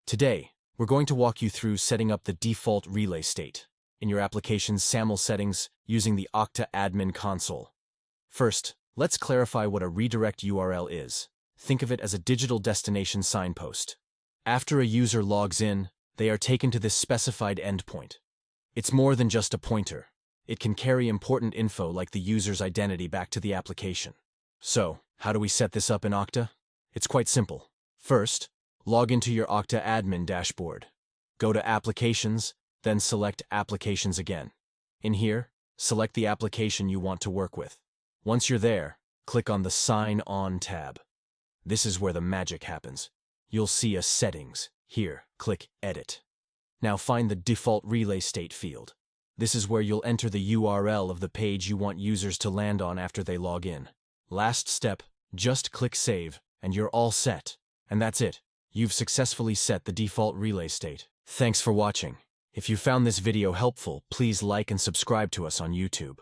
Today, we're going to walk you through setting up the default relay state in your application's SAML settings using the Okta Admin Console. First, let's clarify what a redirect URL is. Think of it as a digital destination signpost. After a user logs in, they are taken to this specified endpoint. It's more than just a pointer. It can carry important info like the user's identity back to the application. So, how do we set this up in Okta? It's quite simple. First, log into your Okta admin dashboard. Go to Applications, then select Applications again. In here, select the application you want to work with. Once you're there, click on the Sign On tab. This is where the magic happens. You'll see a Settings. Here, click Edit. Now find the default relay state field. This is where you'll enter the URL of the page you want users to land on after they log in. Last step, just click Save, and you're all set. And that's it. You've successfully set the default relay state. Thanks for watching. If you found this video helpful, please like and subscribe to us on YouTube.